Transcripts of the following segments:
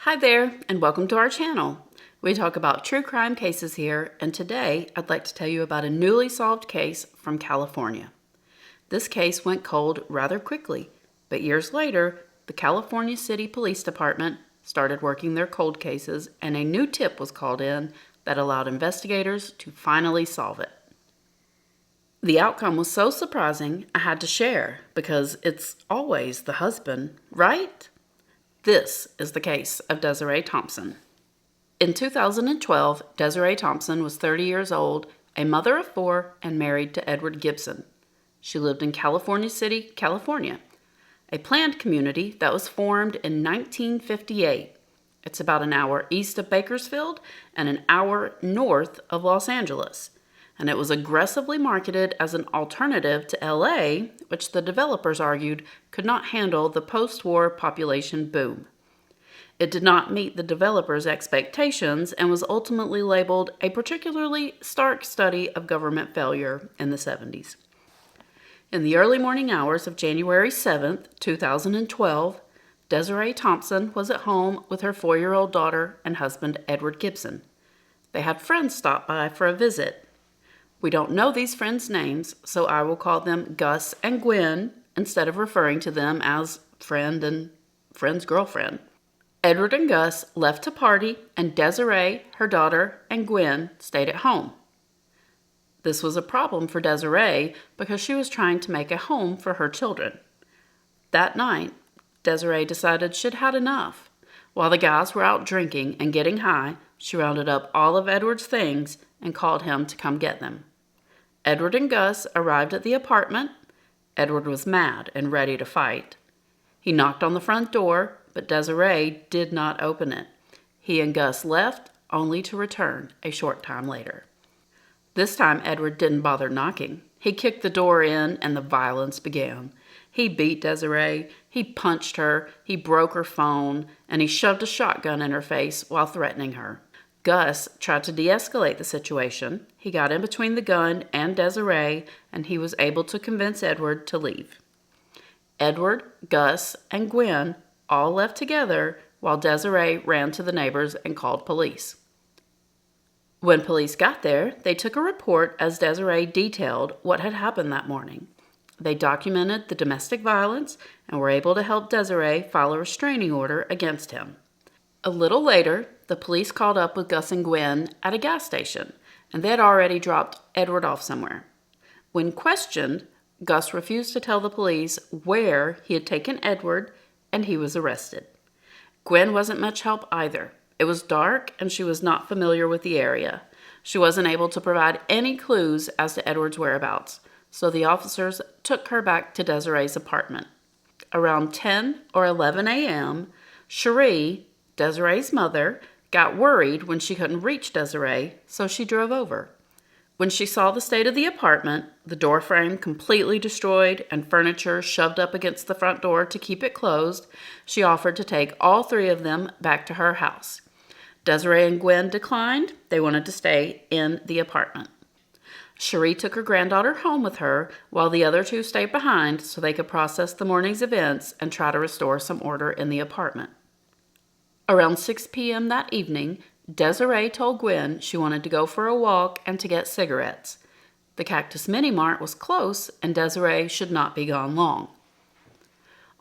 Hi there, and welcome to our channel. We talk about true crime cases here, and today I'd like to tell you about a newly solved case from California. This case went cold rather quickly, but years later, the California City Police Department started working their cold cases, and a new tip was called in that allowed investigators to finally solve it. The outcome was so surprising I had to share, because it's always the husband, right? This is the case of Desiree Thompson. In 2012, Desiree Thompson was 30 years old, a mother of four, and married to Edward Gibson. She lived in California City, California, a planned community that was formed in 1958. It's about an hour east of Bakersfield and an hour north of Los Angeles, and it was aggressively marketed as an alternative to LA, which the developers argued could not handle the post-war population boom. It did not meet the developers' expectations and was ultimately labeled a particularly stark study of government failure in the 70s. In the early morning hours of January 7, 2012, Desiree Thompson was at home with her 4-year-old daughter and husband, Edward Gibson. They had friends stop by for a visit. We don't know these friends' names, so I will call them Gus and Gwen instead of referring to them as friend and friend's girlfriend. Edward and Gus left to party, and Desiree, her daughter, and Gwen stayed at home. This was a problem for Desiree because she was trying to make a home for her children. That night, Desiree decided she'd had enough. While the guys were out drinking and getting high, she rounded up all of Edward's things and called him to come get them. Edward and Gus arrived at the apartment. Edward was mad and ready to fight. He knocked on the front door, but Desiree did not open it. He and Gus left, only to return a short time later. This time, Edward didn't bother knocking. He kicked the door in, and the violence began. He beat Desiree, he punched her, he broke her phone, and he shoved a shotgun in her face while threatening her. Gus tried to de-escalate the situation. He got in between the gun and Desiree, and he was able to convince Edward to leave. Edward, Gus, and Gwen all left together while Desiree ran to the neighbors and called police. When police got there, they took a report as Desiree detailed what had happened that morning. They documented the domestic violence and were able to help Desiree file a restraining order against him. A little later, the police called up with Gus and Gwen at a gas station, and they had already dropped Edward off somewhere. When questioned, Gus refused to tell the police where he had taken Edward, and he was arrested. Gwen wasn't much help either. It was dark, and she was not familiar with the area. She wasn't able to provide any clues as to Edward's whereabouts, so the officers took her back to Desiree's apartment. Around 10 or 11 a.m., Cherie, Desiree's mother, got worried when she couldn't reach Desiree, so she drove over. When she saw the state of the apartment, the door frame completely destroyed and furniture shoved up against the front door to keep it closed, she offered to take all three of them back to her house. Desiree and Gwen declined. They wanted to stay in the apartment. Cherie took her granddaughter home with her while the other two stayed behind so they could process the morning's events and try to restore some order in the apartment. Around 6 p.m. that evening, Desiree told Gwen she wanted to go for a walk and to get cigarettes. The Cactus Mini Mart was close, and Desiree should not be gone long.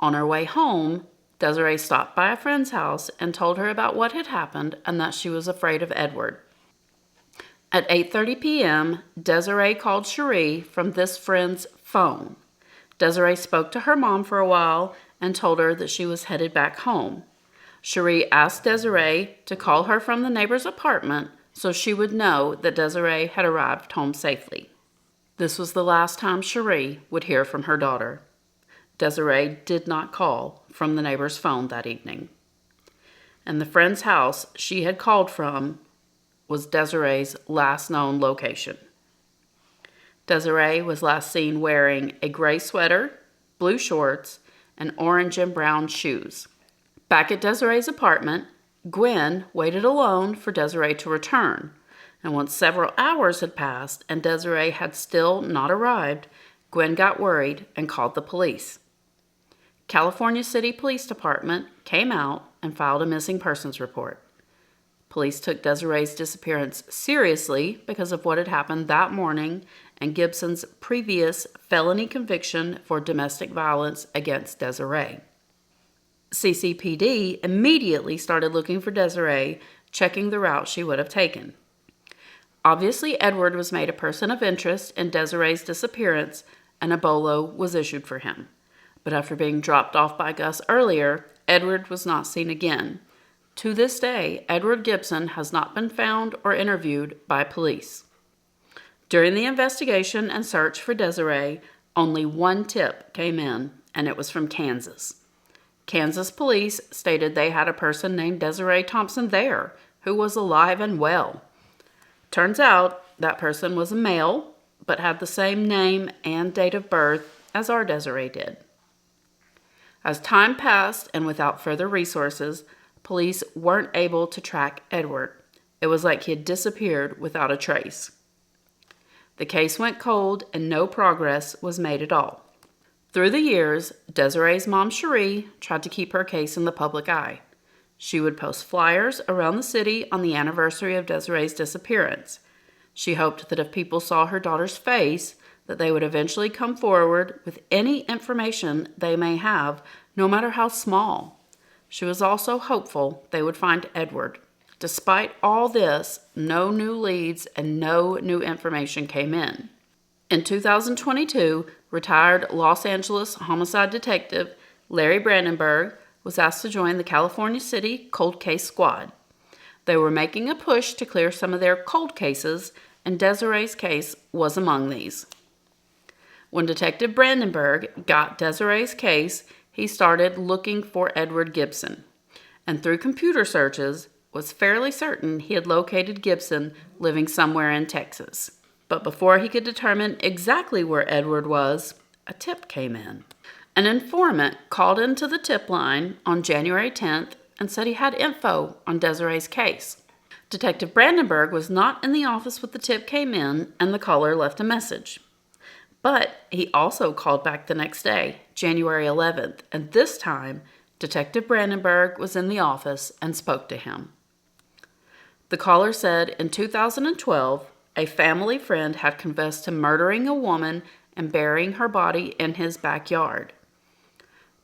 On her way home, Desiree stopped by a friend's house and told her about what had happened and that she was afraid of Edward. At 8:30 p.m., Desiree called Cherie from this friend's phone. Desiree spoke to her mom for a while and told her that she was headed back home. Cherie asked Desiree to call her from the neighbor's apartment so she would know that Desiree had arrived home safely. This was the last time Cherie would hear from her daughter. Desiree did not call from the neighbor's phone that evening. And the friend's house she had called from was Desiree's last known location. Desiree was last seen wearing a gray sweater, blue shorts, and orange and brown shoes. Back at Desiree's apartment, Gwen waited alone for Desiree to return, and once several hours had passed and Desiree had still not arrived, Gwen got worried and called the police. California City Police Department came out and filed a missing persons report. Police took Desiree's disappearance seriously because of what had happened that morning and Gibson's previous felony conviction for domestic violence against Desiree. CCPD immediately started looking for Desiree, checking the route she would have taken. Obviously, Edward was made a person of interest in Desiree's disappearance, and a bolo was issued for him. But after being dropped off by Gus earlier, Edward was not seen again. To this day, Edward Gibson has not been found or interviewed by police. During the investigation and search for Desiree, only one tip came in, and it was from Kansas. Kansas police stated they had a person named Desiree Thompson there who was alive and well. Turns out that person was a male, but had the same name and date of birth as our Desiree did. As time passed and without further resources, police weren't able to track Edward. It was like he had disappeared without a trace. The case went cold and no progress was made at all. Through the years, Desiree's mom, Cherie, tried to keep her case in the public eye. She would post flyers around the city on the anniversary of Desiree's disappearance. She hoped that if people saw her daughter's face, that they would eventually come forward with any information they may have, no matter how small. She was also hopeful they would find Edward. Despite all this, no new leads and no new information came in. In 2022, retired Los Angeles homicide detective Larry Brandenburg was asked to join the California City Cold Case Squad. They were making a push to clear some of their cold cases, and Desiree's case was among these. When Detective Brandenburg got Desiree's case, he started looking for Edward Gibson, and through computer searches, was fairly certain he had located Gibson living somewhere in Texas. But before he could determine exactly where Edward was, a tip came in. An informant called into the tip line on January 10th and said he had info on Desiree's case. Detective Brandenburg was not in the office when the tip came in, and the caller left a message. But he also called back the next day, January 11th, and this time, Detective Brandenburg was in the office and spoke to him. The caller said in 2012, a family friend had confessed to murdering a woman and burying her body in his backyard.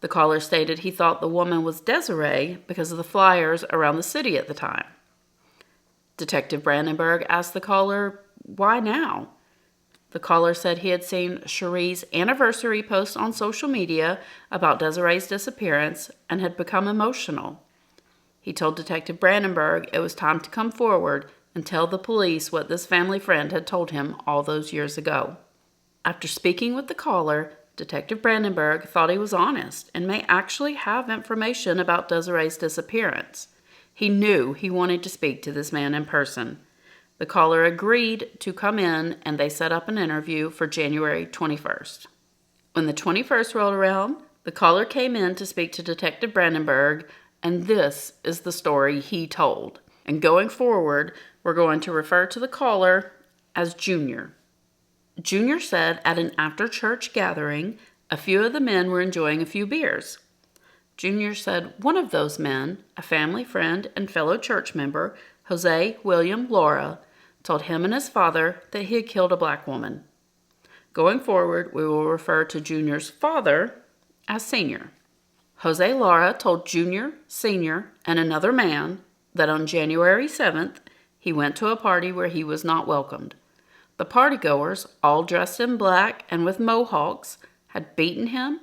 The caller stated he thought the woman was Desiree because of the flyers around the city at the time. Detective Brandenburg asked the caller, "Why now?" The caller said he had seen Cherie's anniversary post on social media about Desiree's disappearance and had become emotional. He told Detective Brandenburg it was time to come forward and tell the police what this family friend had told him all those years ago. After speaking with the caller, Detective Brandenburg thought he was honest and may actually have information about Desiree's disappearance. He knew he wanted to speak to this man in person. The caller agreed to come in, and they set up an interview for January 21st. When the 21st rolled around, the caller came in to speak to Detective Brandenburg, and this is the story he told. And going forward, we're going to refer to the caller as Junior. Junior said at an after-church gathering, a few of the men were enjoying a few beers. Junior said one of those men, a family friend and fellow church member, Jose William Laura, told him and his father that he had killed a black woman. Going forward, we will refer to Junior's father as Senior. Jose Laura told Junior, Senior, and another man that on January 7th, he went to a party where he was not welcomed. The partygoers, all dressed in black and with mohawks, had beaten him,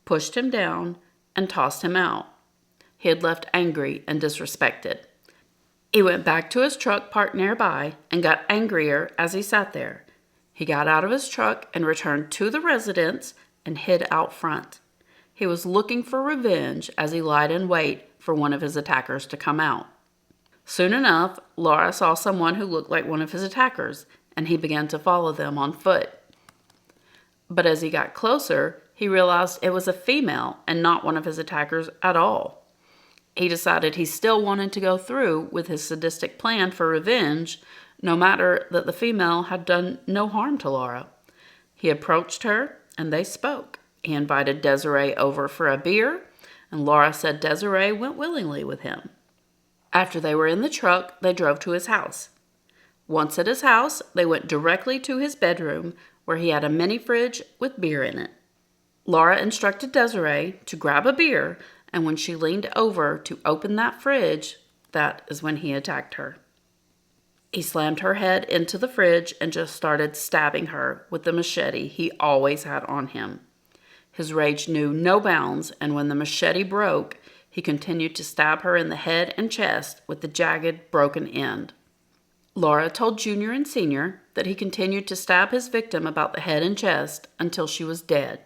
pushed him down, and tossed him out. He had left angry and disrespected. He went back to his truck parked nearby and got angrier as he sat there. He got out of his truck and returned to the residence and hid out front. He was looking for revenge as he lied in wait for one of his attackers to come out. Soon enough, Laura saw someone who looked like one of his attackers, and he began to follow them on foot. But as he got closer, he realized it was a female and not one of his attackers at all. He decided he still wanted to go through with his sadistic plan for revenge, no matter that the female had done no harm to Laura. He approached her, and they spoke. He invited Desiree over for a beer, and Laura said Desiree went willingly with him. After they were in the truck, they drove to his house. Once at his house, they went directly to his bedroom, where he had a mini fridge with beer in it. Laura instructed Desiree to grab a beer, and when she leaned over to open that fridge, that is when he attacked her. He slammed her head into the fridge and just started stabbing her with the machete he always had on him. His rage knew no bounds, and when the machete broke, he continued to stab her in the head and chest with the jagged, broken end. Laura told Junior and Senior that he continued to stab his victim about the head and chest until she was dead.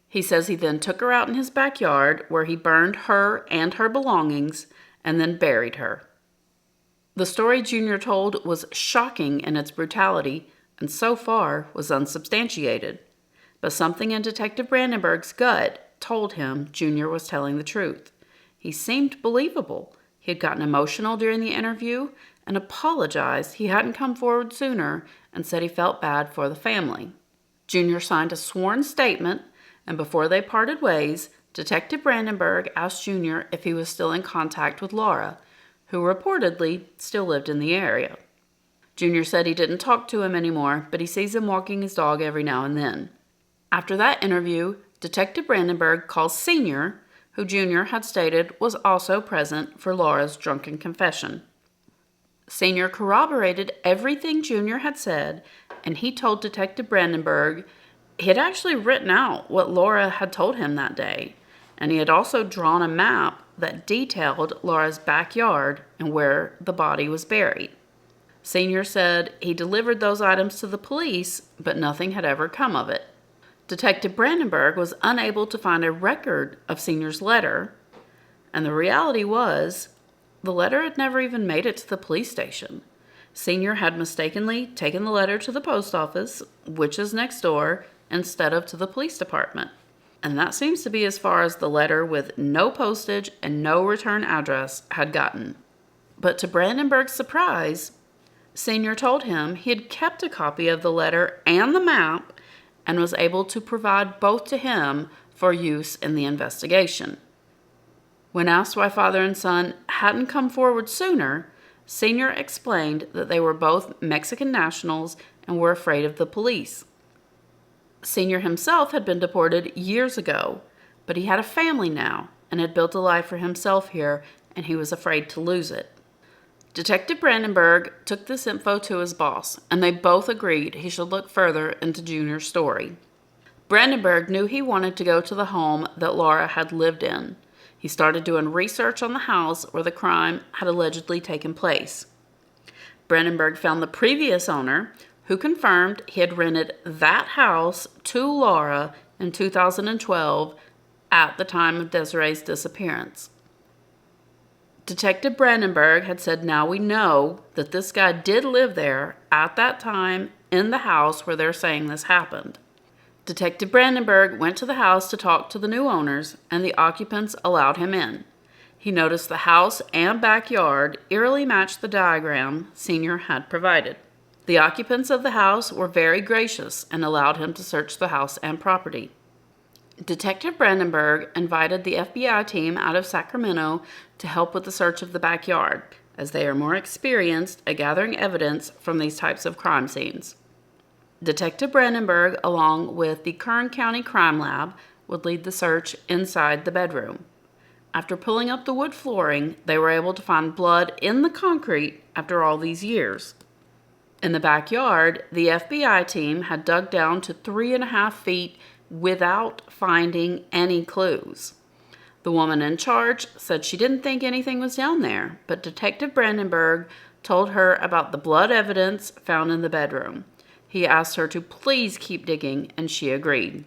He says he then took her out in his backyard where he burned her and her belongings and then buried her. The story Junior told was shocking in its brutality and so far was unsubstantiated. But something in Detective Brandenburg's gut told him Junior was telling the truth. He seemed believable. He had gotten emotional during the interview and apologized he hadn't come forward sooner and said he felt bad for the family. Junior signed a sworn statement, and before they parted ways, Detective Brandenburg asked Junior if he was still in contact with Laura, who reportedly still lived in the area. Junior said he didn't talk to him anymore, but he sees him walking his dog every now and then. After that interview, Detective Brandenburg calls Senior, who Junior had stated was also present for Laura's drunken confession. Senior corroborated everything Junior had said, and he told Detective Brandenburg he had actually written out what Laura had told him that day, and he had also drawn a map that detailed Laura's backyard and where the body was buried. Senior said he delivered those items to the police, but nothing had ever come of it. Detective Brandenburg was unable to find a record of Senior's letter, and the reality was the letter had never even made it to the police station. Senior had mistakenly taken the letter to the post office, which is next door, instead of to the police department. And that seems to be as far as the letter with no postage and no return address had gotten. But to Brandenburg's surprise, Senior told him he had kept a copy of the letter and the map and was able to provide both to him for use in the investigation. When asked why father and son hadn't come forward sooner, Senior explained that they were both Mexican nationals and were afraid of the police. Senior himself had been deported years ago, but he had a family now and had built a life for himself here, and he was afraid to lose it. Detective Brandenburg took this info to his boss, and they both agreed he should look further into Junior's story. Brandenburg knew he wanted to go to the home that Laura had lived in. He started doing research on the house where the crime had allegedly taken place. Brandenburg found the previous owner, who confirmed he had rented that house to Laura in 2012 at the time of Desiree's disappearance. Detective Brandenburg had said, now we know that this guy did live there at that time in the house where they're saying this happened. Detective Brandenburg went to the house to talk to the new owners, and the occupants allowed him in. He noticed the house and backyard eerily matched the diagram Senior had provided. The occupants of the house were very gracious and allowed him to search the house and property. Detective Brandenburg invited the FBI team out of Sacramento to help with the search of the backyard, as they are more experienced at gathering evidence from these types of crime scenes. Detective Brandenburg, along with the Kern County Crime Lab, would lead the search inside the bedroom. After pulling up the wood flooring, they were able to find blood in the concrete after all these years. In the backyard, the FBI team had dug down to 3.5 feet without finding any clues. The woman in charge said she didn't think anything was down there, but Detective Brandenburg told her about the blood evidence found in the bedroom. He asked her to please keep digging, and she agreed.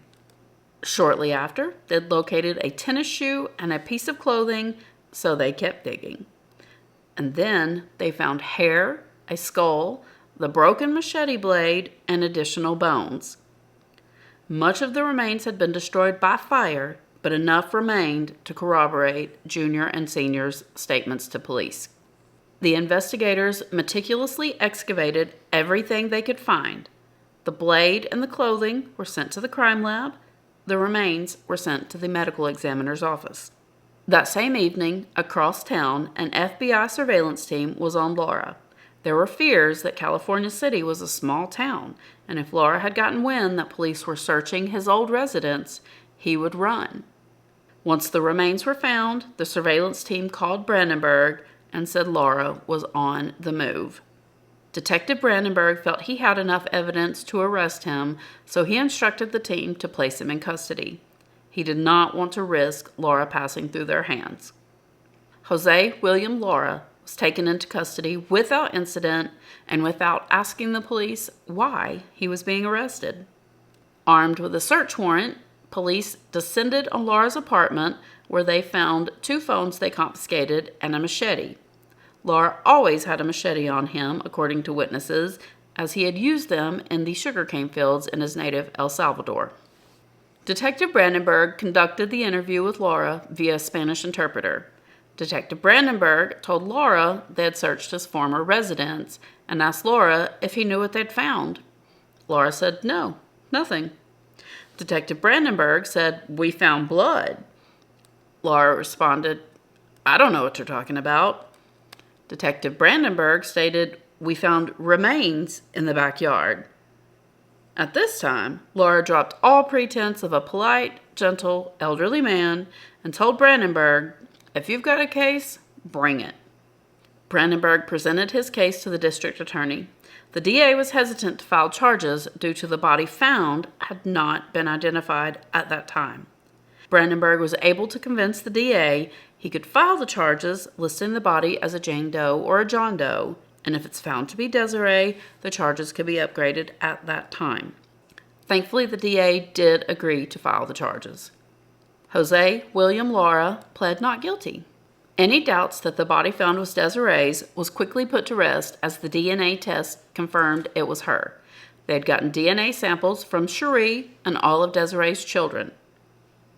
Shortly after, they'd located a tennis shoe and a piece of clothing, so they kept digging. And then they found hair, a skull, the broken machete blade, and additional bones. Much of the remains had been destroyed by fire, but enough remained to corroborate Junior and Senior's statements to police. The investigators meticulously excavated everything they could find. The blade and the clothing were sent to the crime lab. The remains were sent to the medical examiner's office. That same evening, across town, an FBI surveillance team was on Laura. There were fears that California City was a small town, and if Laura had gotten wind that police were searching his old residence, he would run. Once the remains were found, the surveillance team called Brandenburg and said Laura was on the move. Detective Brandenburg felt he had enough evidence to arrest him, so he instructed the team to place him in custody. He did not want to risk Laura passing through their hands. Jose William Laura was taken into custody without incident and without asking the police why he was being arrested. Armed with a search warrant, police descended on Laura's apartment where they found 2 phones they confiscated and a machete. Laura always had a machete on him, according to witnesses, as he had used them in the sugarcane fields in his native El Salvador. Detective Brandenburg conducted the interview with Laura via Spanish interpreter. Detective Brandenburg told Laura they had searched his former residence and asked Laura if he knew what they'd found. Laura said, "No, nothing." Detective Brandenburg said, "We found blood." Laura responded, "I don't know what you're talking about." Detective Brandenburg stated, "We found remains in the backyard." At this time, Laura dropped all pretense of a polite, gentle, elderly man and told Brandenburg, "If you've got a case, bring it." Brandenburg presented his case to the district attorney. The DA was hesitant to file charges due to the body found had not been identified at that time. Brandenburg was able to convince the DA he could file the charges listing the body as a Jane Doe or a John Doe, and if it's found to be Desiree, the charges could be upgraded at that time. Thankfully, the DA did agree to file the charges. Jose William Laura pled not guilty. Any doubts that the body found was Desiree's was quickly put to rest as the DNA test confirmed it was her. They had gotten DNA samples from Cherie and all of Desiree's children.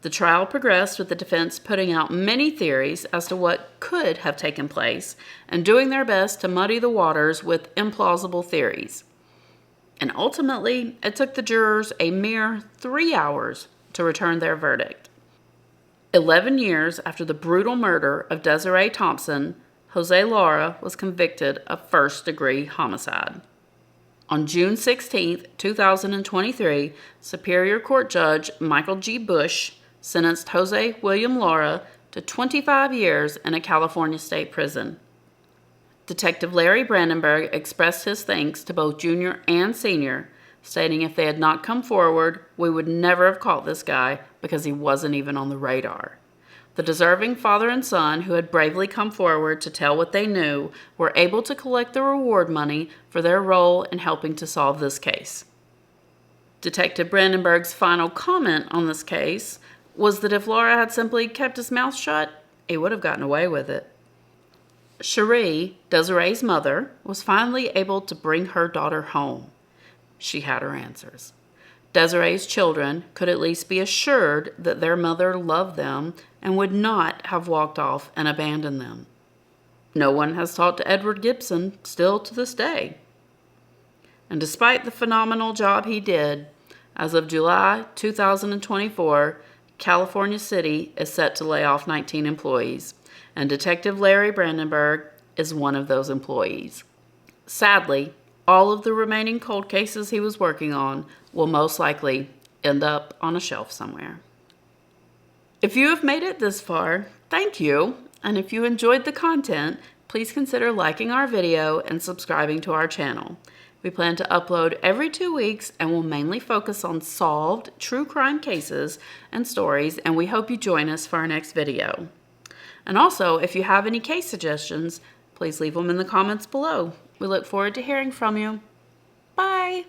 The trial progressed with the defense putting out many theories as to what could have taken place and doing their best to muddy the waters with implausible theories. And ultimately, it took the jurors a mere 3 hours to return their verdict. 11 years after the brutal murder of Desiree Thompson, Jose Laura was convicted of first-degree homicide. On June 16, 2023, Superior Court Judge Michael G. Bush sentenced Jose William Laura to 25 years in a California state prison. Detective Larry Brandenburg expressed his thanks to both Junior and Senior, stating if they had not come forward, we would never have caught this guy because he wasn't even on the radar. The deserving father and son who had bravely come forward to tell what they knew were able to collect the reward money for their role in helping to solve this case. Detective Brandenburg's final comment on this case was that if Laura had simply kept his mouth shut, he would have gotten away with it. Cherie, Desiree's mother, was finally able to bring her daughter home. She had her answers. Desiree's children could at least be assured that their mother loved them and would not have walked off and abandoned them. No one has talked to Edward Gibson still to this day. And despite the phenomenal job he did, as of July 2024, California City is set to lay off 19 employees, and Detective Larry Brandenburg is one of those employees. Sadly, all of the remaining cold cases he was working on will most likely end up on a shelf somewhere. If you have made it this far, thank you, and if you enjoyed the content, please consider liking our video and subscribing to our channel. We plan to upload every 2 weeks and will mainly focus on solved true crime cases and stories, and we hope you join us for our next video. And also, if you have any case suggestions, please leave them in the comments below. We look forward to hearing from you. Bye!